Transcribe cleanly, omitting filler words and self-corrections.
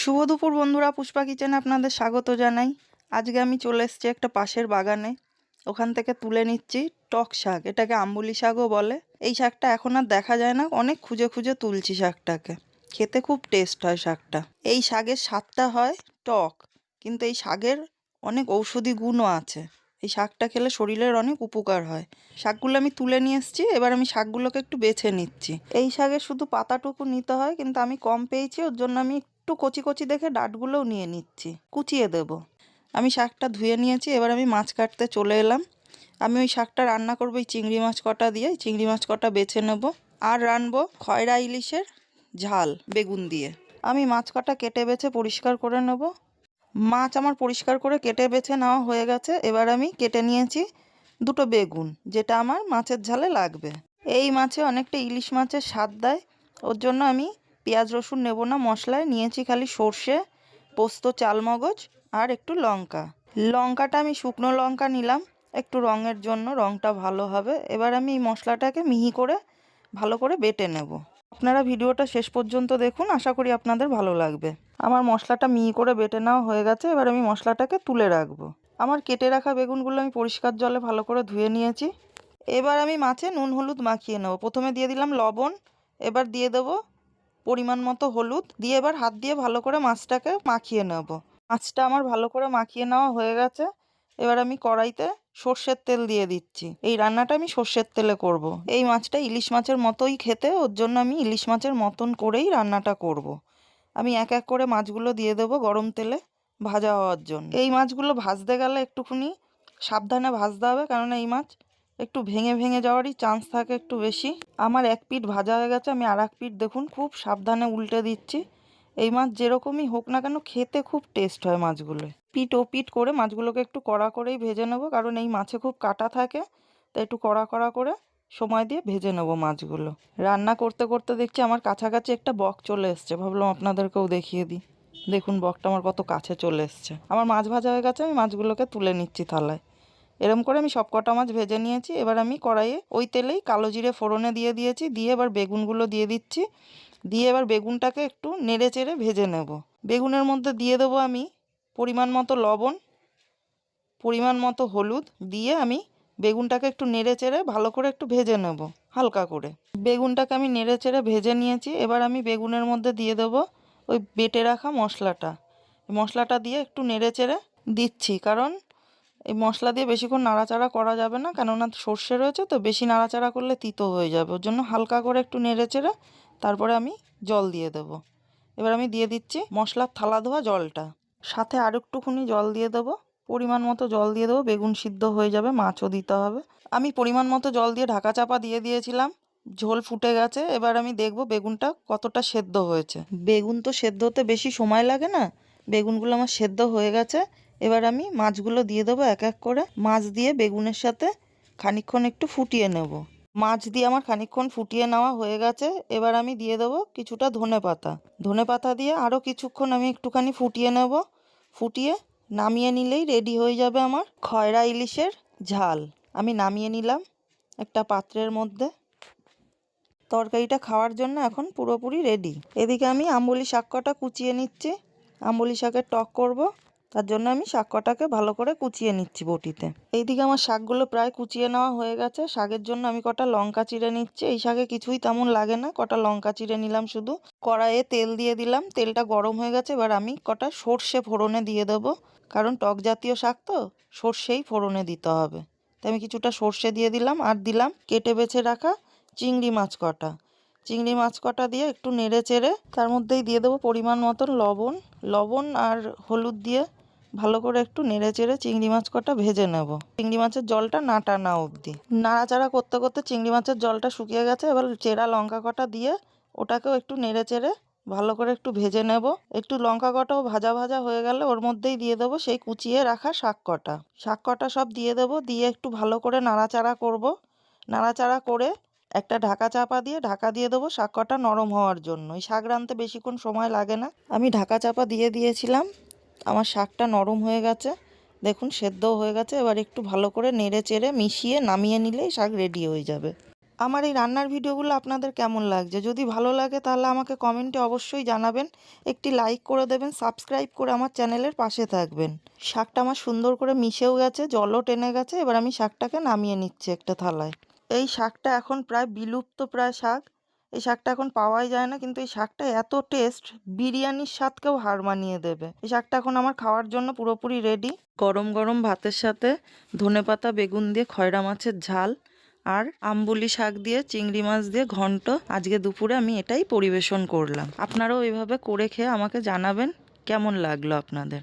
শুভ দুপুর বন্ধুরা, পুষ্পা কিচেনে আপনাদের স্বাগত জানাই। আজকে আমি চলে এসেছি একটা পাশের বাগানে। ওখান থেকে তুলে নিচ্ছি টক শাক, এটাকে আম্বুলি শাকও বলে। এই শাকটা এখন আর দেখা যায় না, অনেক খুঁজে খুঁজে তুলছি শাকটাকে। খেতে খুব টেস্ট হয় শাকটা। এই শাকের স্বাদটা হয় টক, কিন্তু এই শাকের অনেক ঔষধি গুণও আছে। এই শাকটা খেলে শরীরের অনেক উপকার হয়। শাকগুলো আমি তুলে নিয়ে এসেছি, এবার আমি শাকগুলোকে একটু বেছে নিচ্ছি। এই শাকের শুধু পাতাটুকু নিতে হয়, কিন্তু আমি কম পেয়েছি, ওর জন্য আমি একটু কচি কচি দেখে ডাঁটগুলোও নিয়ে নিচ্ছি, কুচিয়ে দেব। আমি শাকটা ধুয়ে নিয়েছি, এবার আমি মাছ কাটতে চলে এলাম। আমি ওই শাকটা রান্না করবো এই চিংড়ি মাছ কটা দিয়ে। চিংড়ি মাছ কটা বেছে নেব, আর রানবো খয়রা ইলিশের ঝাল বেগুন দিয়ে। আমি মাছ কটা কেটে বেছে পরিষ্কার করে নেব। মাছ আমার পরিষ্কার করে কেটে বেছে নেওয়া হয়ে গেছে। এবার আমি কেটে নিয়েছি দুটো বেগুন, যেটা আমার মাছের ঝালে লাগবে। এই মাছে অনেকটা ইলিশ মাছের স্বাদ দেয়, ওর জন্য আমি পেঁয়াজ রসুন নেব না। মশলায় নিয়েছি খালি সর্ষে, পোস্ত, চালমগজ আর একটু লঙ্কা। লঙ্কাটা আমি শুকনো লঙ্কা নিলাম, একটু রঙের জন্য, রঙটা ভালো হবে। এবার আমি এই মশলাটাকে মিহি করে ভালো করে বেটে নেব। আপনারা ভিডিওটা শেষ পর্যন্ত দেখুন, আশা করি আপনাদের ভালো লাগবে। আমার মশলাটা মিহি করে বেটে নেওয়া হয়ে গেছে, এবার আমি মশলাটাকে তুলে রাখবো। আমার কেটে রাখা বেগুনগুলো আমি পরিষ্কার জলে ভালো করে ধুয়ে নিয়েছি। এবার আমি মাছে নুন হলুদ মাখিয়ে নেব। প্রথমে দিয়ে দিলাম লবণ, এবার দিয়ে দেবো পরিমাণ মতো হলুদ, দিয়ে এবার হাত দিয়ে ভালো করে মাছটাকে মাখিয়ে নেব। মাছটা আমার ভালো করে মাখিয়ে নেওয়া হয়ে গেছে। এবার আমি কড়াইতে সর্ষের তেল দিয়ে দিচ্ছি। এই রান্নাটা আমি সর্ষের তেলে করব। এই মাছটা ইলিশ মাছের মতোই খেতে, ওর জন্য আমি ইলিশ মাছের মতন করেই রান্নাটা করব। আমি এক এক করে মাছগুলো দিয়ে দেবো গরম তেলে ভাজা হওয়ার জন্য। এই মাছগুলো ভাজতে গেলে একটুখানি সাবধানে ভাজতে হবে, কারণ এই মাছ একটু ভেঙে ভেঙে যাওয়ারই চান্স থাকে একটু বেশি। আমার এক পিঠ ভাজা হয়ে গেছে, আমি আর এক পিঠ দেখুন খুব সাবধানে উল্টে দিচ্ছি। এই মাছ যেরকমই হোক না কেন খেতে খুব টেস্ট হয় মাছগুলো। পিঠ ও পিঠ করে মাছগুলোকে একটু কড়া করেই ভেজে নেবো, কারণ এই মাছে খুব কাঁটা থাকে, তাই একটু কড়া কড়া করে সময় দিয়ে ভেজে নেবো মাছগুলো। রান্না করতে করতে দেখছি আমার কাছাকাছি একটা বক চলে এসছে, ভাবলাম আপনাদেরকেও দেখিয়ে দিই। দেখুন বকটা আমার কত কাছে চলে এসছে। আমার মাছ ভাজা হয়ে গেছে, আমি মাছগুলোকে তুলে নিচ্ছি থালায়। এরম করে আমি সব কটা মাছ ভেজে নিয়েছি। এবার আমি কড়াইয়ে ওই তেলেই কালো জিরে ফোড়নে দিয়ে দিয়েছি, দিয়ে এবার বেগুনগুলো দিয়ে দিচ্ছি। দিয়ে এবার বেগুনটাকে একটু নেড়ে চেড়ে ভেজে নেব। বেগুনের মধ্যে দিয়ে দেবো আমি পরিমাণ মতো লবণ, পরিমাণ মতো হলুদ, দিয়ে আমি বেগুনটাকে একটু নেড়ে চেড়ে ভালো করে একটু ভেজে নেব হালকা করে। বেগুনটাকে আমি নেড়ে চেড়ে ভেজে নিয়েছি। এবার আমি বেগুনের মধ্যে দিয়ে দেবো ওই বেটে রাখা মশলাটা। মশলাটা দিয়ে একটু নেড়ে চেড়ে দিচ্ছি, কারণ এই মশলা দিয়ে বেশিক্ষণ নাড়াচাড়া করা যাবে না, কেননা সর্ষে রয়েছে তো, বেশি নাড়াচাড়া করলে তিতো হয়ে যাবে। ওর জন্য হালকা করে একটু নেড়ে চেড়ে তারপরে আমি জল দিয়ে দেবো। এবার আমি দিয়ে দিচ্ছি মশলার থালা ধোয়া জলটা, সাথে আর একটুখানি জল দিয়ে দেবো, পরিমাণ মতো জল দিয়ে দেবো। বেগুন সিদ্ধ হয়ে যাবে, মাছও দিতে হবে। আমি পরিমাণ মতো জল দিয়ে ঢাকা চাপা দিয়ে দিয়েছিলাম, ঝোল ফুটে গেছে। এবার আমি দেখব বেগুনটা কতটা সেদ্ধ হয়েছে। বেগুন তো সেদ্ধ হতে বেশি সময় লাগে না, বেগুনগুলো আমার সেদ্ধ হয়ে গেছে। এবার আমি মাছগুলো দিয়ে দেবো এক এক করে। মাছ দিয়ে বেগুনের সাথে খানিকক্ষণ একটু ফুটিয়ে নেব। মাছ দিয়ে আমার খানিকক্ষণ ফুটিয়ে নেওয়া হয়ে গেছে। এবার আমি দিয়ে দেবো কিছুটা ধনেপাতা। ধনেপাতা দিয়ে আরও কিছুক্ষণ আমি একটুখানি ফুটিয়ে নেব। ফুটিয়ে নামিয়ে নিলেই রেডি হয়ে যাবে আমার খয়রা ইলিশের ঝাল। আমি নামিয়ে নিলাম একটা পাত্রের মধ্যে। তরকারিটা খাওয়ার জন্য এখন পুরোপুরি রেডি। এদিকে আমি আম্বলি শাক কটা কুচিয়ে নিচ্ছি। আম্বলি শাকের টক করব, তার জন্য আমি শাক কটাকে ভালো করে কুচিয়ে নিচ্ছি বটিতে। এইদিকে আমার শাকগুলো প্রায় কুচিয়ে নেওয়া হয়ে গেছে। শাকের জন্য আমি কটা লঙ্কা চিড়ে নিচ্ছি। এই শাকে কিছুই তেমন লাগে না, কটা লঙ্কা চিড়ে নিলাম শুধু। কড়াইয়ে তেল দিয়ে দিলাম, তেলটা গরম হয়ে গেছে। এবার আমি কটা সর্ষে ফোড়নে দিয়ে দেবো, কারণ টক জাতীয় শাক তো সর্ষেই ফোড়নে দিতে হবে। তাই আমি কিছুটা সর্ষে দিয়ে দিলাম, আর দিলাম কেটে বেছে রাখা চিংড়ি মাছ কটা। চিংড়ি মাছ কটা দিয়ে একটু নেড়ে চেড়ে তার মধ্যেই দিয়ে দেবো পরিমাণ মতন লবণ। লবণ আর হলুদ দিয়ে ভালো করে একটু নেড়ে চেড়ে চিংড়ি মাছ কটা ভেজে নেব, চিংড়ি মাছের জলটা না টানা অবধি। নাড়াচাড়া করতে করতে চিংড়ি মাছের জলটা শুকিয়ে গেছে। এবার চেরা লঙ্কা কটা দিয়ে ওটাকেও একটু নেড়ে চেড়ে ভালো করে একটু ভেজে নেব। একটু লঙ্কা কটাও ভাজা ভাজা হয়ে গেলে ওর মধ্যেই দিয়ে দেবো সেই কুচিয়ে রাখা শাক কটা। শাক কটা সব দিয়ে দেবো, দিয়ে একটু ভালো করে নাড়াচাড়া করব। নাড়াচাড়া করে একটা ঢাকা চাপা দিয়ে ঢাকা দিয়ে দেবো শাক কটা নরম হওয়ার জন্য। এই শাক রাঁধতে বেশিক্ষণ সময় লাগে না। আমি ঢাকা চাপা দিয়ে দিয়েছিলাম, আমার শাকটা নরম হয়ে গেছে, দেখুন সেদ্ধও হয়ে গেছে। এবার একটু ভালো করে নেড়ে চেড়ে মিশিয়ে নামিয়ে নিলেই শাক রেডি হয়ে যাবে। আমার এই রান্নার ভিডিওগুলো আপনাদের কেমন লাগছে? যদি ভালো লাগে তাহলে আমাকে কমেন্টে অবশ্যই জানাবেন। একটি লাইক করে দেবেন, সাবস্ক্রাইব করে আমার চ্যানেলের পাশে থাকবেন। শাকটা আমার সুন্দর করে মিশেও গেছে, জলও টেনে গেছে। এবার আমি শাকটাকে নামিয়ে নিচ্ছি একটা থালায়। এই শাকটা এখন প্রায় বিলুপ্ত প্রায় শাক। এই শাকটা এখন পাওয়াই যায় না, কিন্তু এই শাকটা এত টেস্ট, বিরিয়ানির স্বাদকেও হার মানিয়ে দেবে। এই শাকটা এখন আমার খাওয়ার জন্য পুরোপুরি রেডি। গরম গরম ভাতের সাথে ধনেপাতা বেগুন দিয়ে খয়রা মাছের ঝাল আর আম্বুলি শাক দিয়ে চিংড়ি মাছ দিয়ে ঘন্ট আজকে দুপুরে আমি এটাই পরিবেশন করলাম। আপনারাও এইভাবে করে খেয়ে আমাকে জানাবেন কেমন লাগলো আপনাদের।